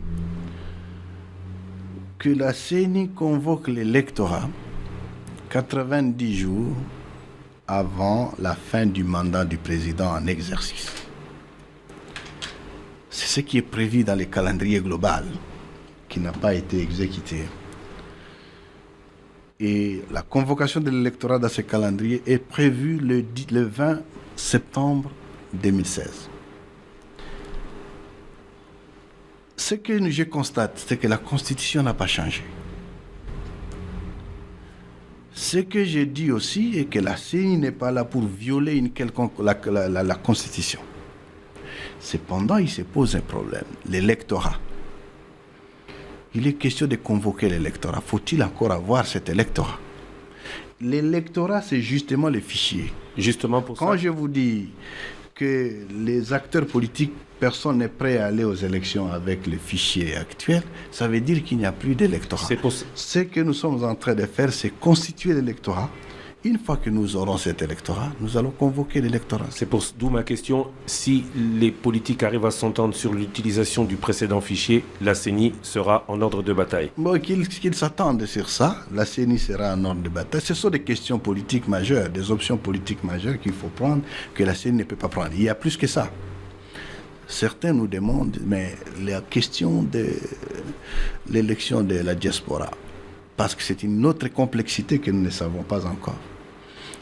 que la CENI convoque l'électorat 90 jours avant la fin du mandat du président en exercice. C'est ce qui est prévu dans le calendrier global qui n'a pas été exécuté. Et la convocation de l'électorat dans ce calendrier est prévue le 20 septembre 2016. Ce que je constate, c'est que la Constitution n'a pas changé. Ce que je dis aussi est que la CENI n'est pas là pour violer la Constitution. Cependant, il se pose un problème, l'électorat. Il est question de convoquer l'électorat. Faut-il encore avoir cet électorat? L'électorat, c'est justement les fichiers. Justement pour Quand ça. je vous dis que les acteurs politiques, personne n'est prêt à aller aux élections avec les fichiers actuels, ça veut dire qu'il n'y a plus d'électorat. Ce que nous sommes en train de faire, c'est constituer l'électorat. Une fois que nous aurons cet électorat, nous allons convoquer l'électorat. C'est d'où ma question. Si les politiques arrivent à s'entendre sur l'utilisation du précédent fichier, la CENI sera en ordre de bataille. Bon, qu'ils s'attendent sur ça, la CENI sera en ordre de bataille. Ce sont des questions politiques majeures, des options politiques majeures qu'il faut prendre, que la CENI ne peut pas prendre. Il y a plus que ça. Certains nous demandent, mais la question de l'élection de la diaspora, parce que c'est une autre complexité que nous ne savons pas encore.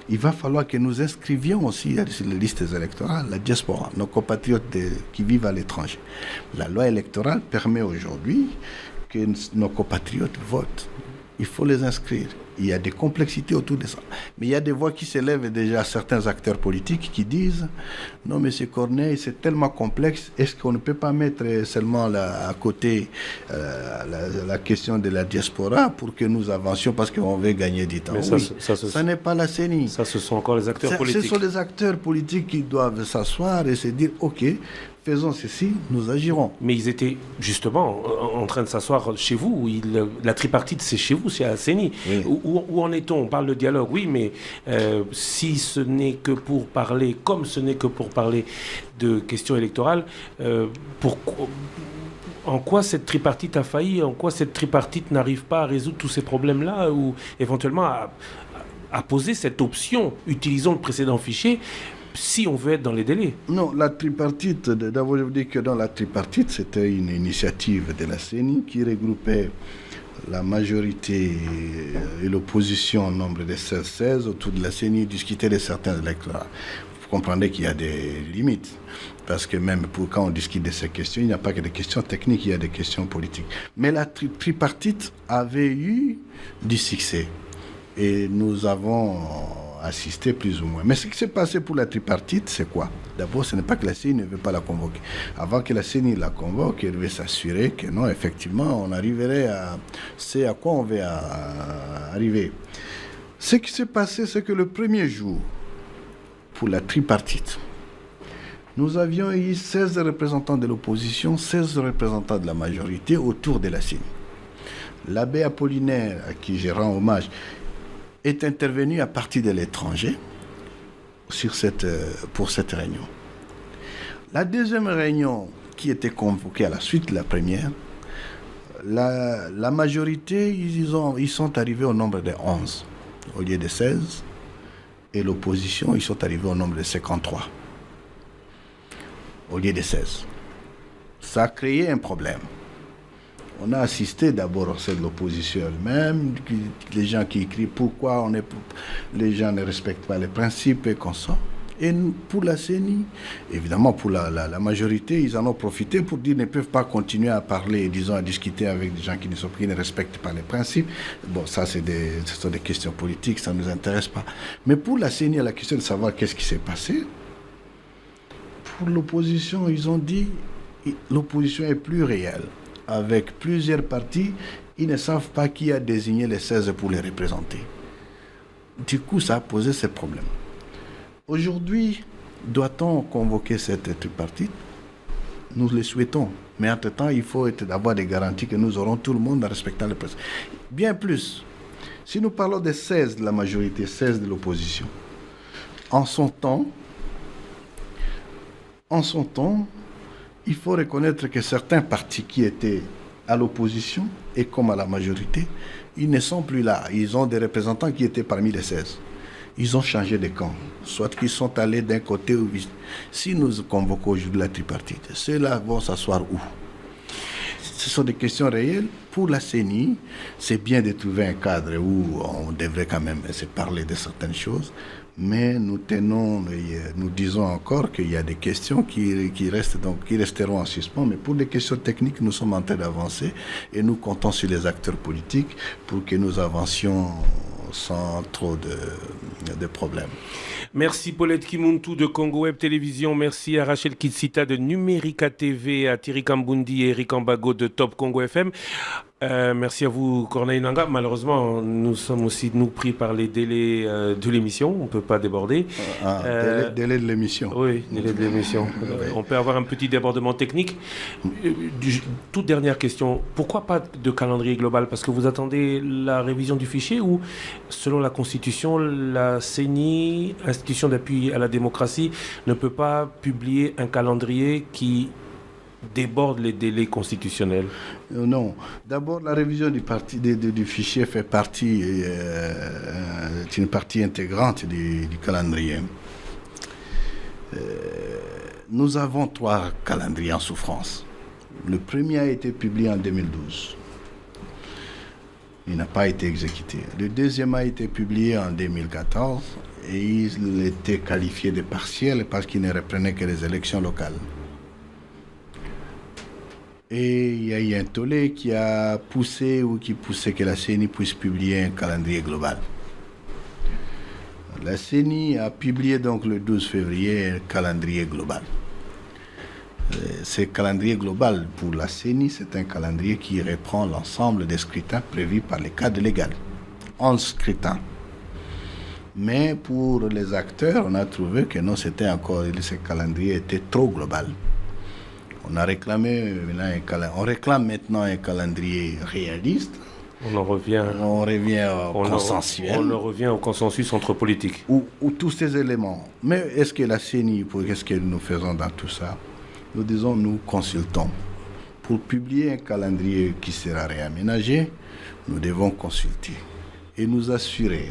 Il va falloir que nous inscrivions aussi sur les listes électorales la diaspora, nos compatriotes qui vivent à l'étranger. La loi électorale permet aujourd'hui que nos compatriotes votent. Il faut les inscrire. Il y a des complexités autour de ça. Mais il y a des voix qui s'élèvent déjà à certains acteurs politiques qui disent « Non, M. Corneille, c'est tellement complexe, est-ce qu'on ne peut pas mettre seulement à côté la question de la diaspora pour que nous avancions parce qu'on veut gagner du temps ?» Oui, ça n'est pas la CENI. Ça, ce sont encore les acteurs politiques. Ce sont les acteurs politiques qui doivent s'asseoir et se dire « Ok, faisons ceci, nous agirons. Mais ils étaient justement en train de s'asseoir chez vous. La tripartite, c'est chez vous, c'est à CENI. Oui. Où en est-on? On parle de dialogue, oui, mais si ce n'est que pour parler, comme ce n'est que pour parler de questions électorales, en quoi cette tripartite a failli? En quoi cette tripartite n'arrive pas à résoudre tous ces problèmes-là, ou éventuellement à poser cette option, utilisons le précédent fichier, si on veut être dans les délais? Non, la tripartite, d'abord je vous dis que dans la tripartite, c'était une initiative de la CENI qui regroupait la majorité et l'opposition au nombre de 16 autour de la CENI, discuter de certains électorats. Vous comprendrez qu'il y a des limites, parce que même quand on discute de ces questions, il n'y a pas que des questions techniques, il y a des questions politiques. Mais la tripartite avait eu du succès et nous avons assisté plus ou moins. Mais ce qui s'est passé pour la tripartite, c'est quoi? D'abord, ce n'est pas que la CENI ne veut pas la convoquer. Avant que la CENI la convoque, elle veut s'assurer que non, effectivement, on arriverait à... C'est à quoi on veut arriver. Ce qui s'est passé, c'est que le premier jour, pour la tripartite, nous avions eu 16 représentants de l'opposition, 16 représentants de la majorité autour de la CENI. L'abbé Apollinaire, à qui je rends hommage, est intervenu à partir de l'étranger pour cette réunion. La deuxième réunion qui était convoquée à la suite de la première, la majorité, ils sont arrivés au nombre de 11 au lieu de 16, et l'opposition, ils sont arrivés au nombre de 53 au lieu de 16. Ça a créé un problème. On a assisté d'abord à celle de l'opposition elle-même, les gens qui écrivent pourquoi les gens ne respectent pas les principes et comme ça. Et pour la CENI, évidemment pour la majorité, ils en ont profité pour dire qu'ils ne peuvent pas continuer à parler, disons, à discuter avec des gens qui ne respectent pas les principes. Bon, ça ce sont des questions politiques, ça ne nous intéresse pas. Mais pour la CENI, la question de savoir qu'est-ce qui s'est passé, pour l'opposition, ils ont dit l'opposition est plus réelle. Avec plusieurs partis, ils ne savent pas qui a désigné les 16 pour les représenter. Du coup, ça a posé ces problèmes. Aujourd'hui, doit-on convoquer cette tripartite? Nous le souhaitons. Mais entre-temps, il faut avoir des garanties que nous aurons tout le monde en respectant les principes. Bien plus, si nous parlons des 16 de la majorité, 16 de l'opposition, en son temps, il faut reconnaître que certains partis qui étaient à l'opposition et comme à la majorité, ils ne sont plus là. Ils ont des représentants qui étaient parmi les 16. Ils ont changé de camp. Soit qu'ils sont allés d'un côté ou... Si nous convoquons aujourd'hui la tripartite, ceux-là vont s'asseoir où? Ce sont des questions réelles. Pour la CENI, c'est bien de trouver un cadre où on devrait quand même se parler de certaines choses. Mais nous disons encore qu'il y a des questions qui resteront en suspens. Mais pour des questions techniques, nous sommes en train d'avancer et nous comptons sur les acteurs politiques pour que nous avancions sans trop de problèmes. Merci Paulette Kimuntu de Congo Web Télévision. Merci à Rachel Kitsita de Numérica TV, à Thierry Kambundi et Eric Ambago de Top Congo FM. Merci à vous, Corneille Nangaa. Malheureusement, nous sommes aussi pris par les délais de l'émission. On ne peut pas déborder. Délai de l'émission. Oui, délai de l'émission. On peut avoir un petit débordement technique. Toute dernière question. Pourquoi pas de calendrier global? Parce que vous attendez la révision du fichier ou, selon la Constitution, la CENI, institution d'appui à la démocratie, ne peut pas publier un calendrier qui déborde les délais constitutionnels? Non. D'abord, la révision du fichier fait partie, est une partie intégrante du calendrier. Nous avons 3 calendriers en souffrance. Le premier a été publié en 2012. Il n'a pas été exécuté. Le deuxième a été publié en 2014 et il était qualifié de partiel parce qu'il ne reprenait que les élections locales. Et il y a eu un tollé qui poussait que la CENI puisse publier un calendrier global. La CENI a publié donc le 12 février un calendrier global. Ce calendrier global pour la CENI, c'est un calendrier qui reprend l'ensemble des scrutins prévus par les cadres légaux. 11 scrutins. Mais pour les acteurs, on a trouvé que non, ce calendrier était trop global. On a réclamé on réclame maintenant un calendrier réaliste. On revient au consensuel. On revient au consensus entre politiques. Ou tous ces éléments. Mais est-ce que la CENI, qu'est-ce que nous faisons dans tout ça? Nous disons, nous consultons. Pour publier un calendrier qui sera réaménagé, nous devons consulter et nous assurer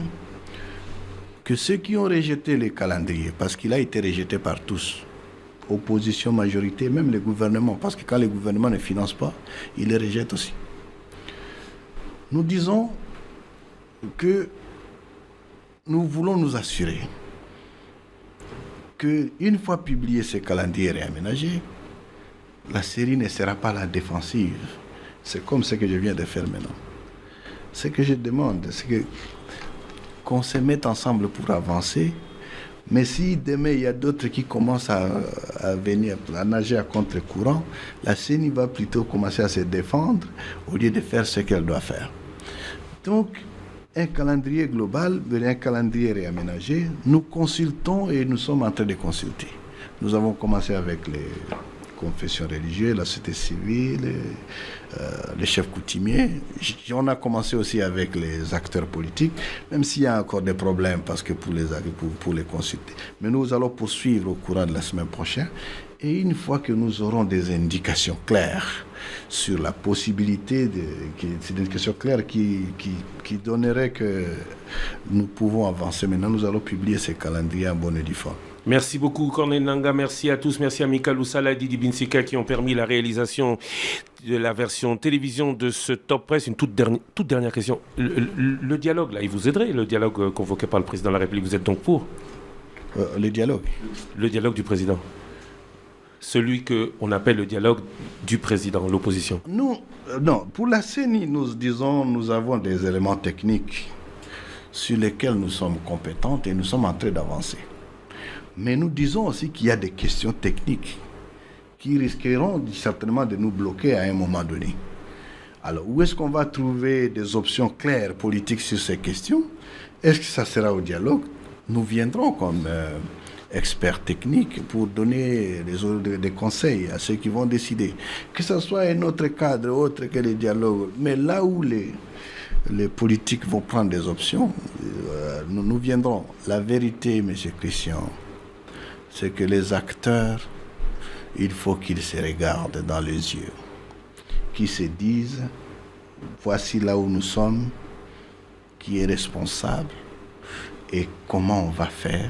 que ceux qui ont rejeté le calendrier, parce qu'il a été rejeté par tous, opposition, majorité, même les gouvernements, parce que quand les gouvernements ne financent pas, ils les rejettent aussi. Nous disons que nous voulons nous assurer qu'une fois publié ce calendrier réaménagé, la série ne sera pas la défensive. C'est comme ce que je viens de faire maintenant. Ce que je demande, c'est qu'on se mette ensemble pour avancer. Mais si demain il y a d'autres qui commencent à venir, à nager à contre-courant, la CENI va plutôt commencer à se défendre au lieu de faire ce qu'elle doit faire. Donc, un calendrier global, un calendrier réaménagé, nous consultons et nous sommes en train de consulter. Nous avons commencé avec les confessions religieuses, la société civile, les chefs coutumiers. On a commencé aussi avec les acteurs politiques, même s'il y a encore des problèmes parce que pour les consulter. Mais nous allons poursuivre au courant de la semaine prochaine. Et une fois que nous aurons des indications claires sur la possibilité, c'est des indications claires qui donneraient que nous pouvons avancer. Maintenant, nous allons publier ces calendriers en bonne et due forme. Merci beaucoup Corneille Nangaa, merci à tous, merci à Mika Loussala et Didi Binsika qui ont permis la réalisation de la version télévision de ce Top Press. Une toute dernière question. Le dialogue, là, il vous aiderait, le dialogue convoqué par le président de la République, vous êtes donc pour? Le dialogue? Le dialogue du président. Celui qu'on appelle le dialogue du président, l'opposition. Non, pour la CENI, nous avons des éléments techniques sur lesquels nous sommes compétents et nous sommes en train d'avancer. Mais nous disons aussi qu'il y a des questions techniques qui risqueront certainement de nous bloquer à un moment donné. Alors, où est-ce qu'on va trouver des options claires politiques sur ces questions? Est-ce que ça sera au dialogue? Nous viendrons comme experts techniques pour donner des conseils à ceux qui vont décider. Que ce soit un autre cadre autre que le dialogue, mais là où les politiques vont prendre des options, nous viendrons. La vérité, M. Christian, c'est que les acteurs, il faut qu'ils se regardent dans les yeux, qu'ils se disent, voici là où nous sommes, qui est responsable et comment on va faire,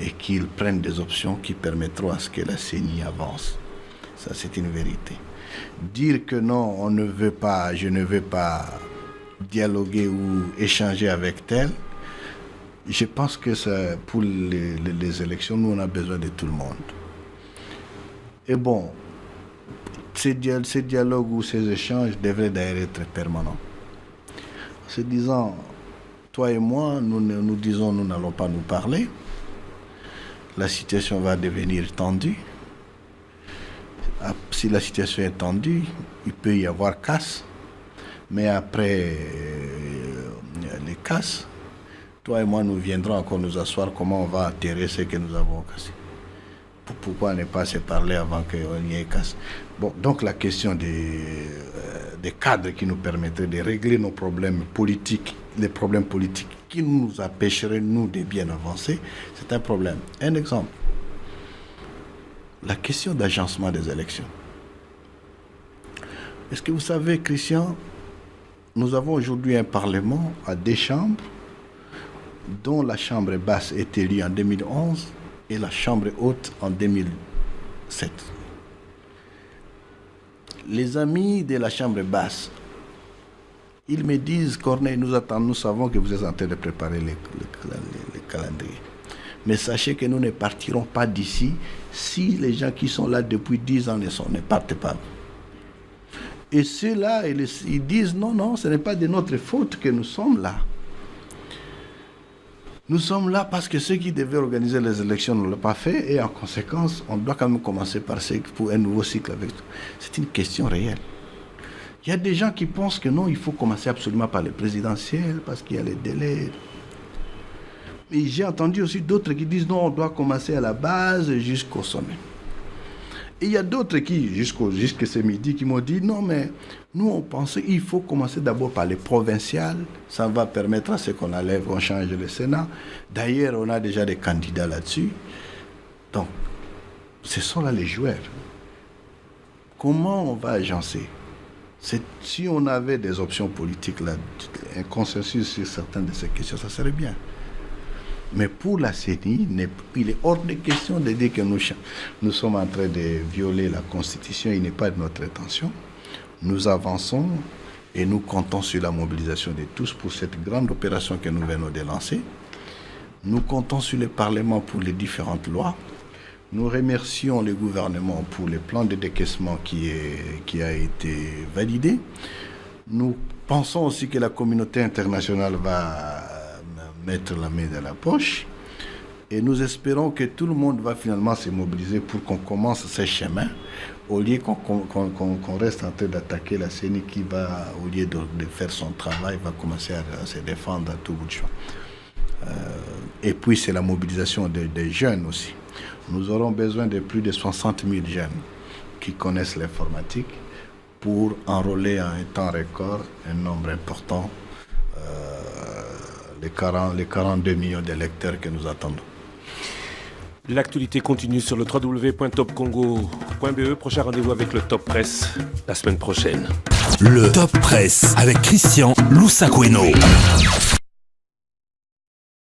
et qu'ils prennent des options qui permettront à ce que la CENI avance. Ça, c'est une vérité. Dire que non, je ne veux pas dialoguer ou échanger avec tel, je pense que ça, pour les élections, nous, on a besoin de tout le monde. Et bon, ces dialogues ou ces échanges devraient d'ailleurs être permanents. En se disant, toi et moi, nous disons, nous n'allons pas nous parler. La situation va devenir tendue. Si la situation est tendue, il peut y avoir casse. Mais après les casses, toi et moi, nous viendrons encore nous asseoir comment on va atterrir ce que nous avons cassé. Pourquoi ne pas se parler avant qu'il y ait casse? Bon, donc la question des cadres qui nous permettraient de régler nos problèmes politiques, les problèmes politiques qui nous empêcheraient, nous, de bien avancer, c'est un problème. Un exemple, la question d'agencement des élections. Est-ce que vous savez, Christian, nous avons aujourd'hui un Parlement à 2 chambres, dont la chambre basse est élue en 2011 et la chambre haute en 2007. Les amis de la chambre basse, ils me disent, Corneille, nous savons que vous êtes en train de préparer les calendriers. Mais sachez que nous ne partirons pas d'ici si les gens qui sont là depuis 10 ans ne partent pas. Et ceux-là, ils disent, non, ce n'est pas de notre faute que nous sommes là. Nous sommes là parce que ceux qui devaient organiser les élections ne l'ont pas fait et en conséquence, on doit quand même commencer par pour un nouveau cycle avec tout. C'est une question réelle. Il y a des gens qui pensent que non, il faut commencer absolument par les présidentielles parce qu'il y a les délais. Et j'ai entendu aussi d'autres qui disent non, on doit commencer à la base jusqu'au sommet. Et il y a d'autres qui, jusqu'à ce midi, qui m'ont dit non, mais nous, on pensait qu'il faut commencer d'abord par les provinciales. Ça va permettre à ce qu'on enlève, on change le Sénat. D'ailleurs, on a déjà des candidats là-dessus. Donc, ce sont là les joueurs. Comment on va agencer? Si on avait des options politiques, là, un consensus sur certaines de ces questions, ça serait bien. Mais pour la CENI, il est hors de question de dire que nous sommes en train de violer la Constitution. Il n'est pas de notre intention. Nous avançons et nous comptons sur la mobilisation de tous pour cette grande opération que nous venons de lancer. Nous comptons sur le Parlement pour les différentes lois. Nous remercions le gouvernement pour le plan de décaissement qui a été validé. Nous pensons aussi que la communauté internationale va mettre la main dans la poche. Et nous espérons que tout le monde va finalement se mobiliser pour qu'on commence ce chemin, au lieu qu'on reste en train d'attaquer la CENI qui va, au lieu de faire son travail, va commencer à se défendre à tout bout de champ. Et puis c'est la mobilisation des jeunes aussi. Nous aurons besoin de plus de 60 000 jeunes qui connaissent l'informatique pour enrôler en un temps record un nombre important, les 42 millions d'électeurs que nous attendons. L'actualité continue sur le www.topcongo.be. Prochain rendez-vous avec le Top Presse la semaine prochaine. Le Top Presse avec Christian Loussakweno.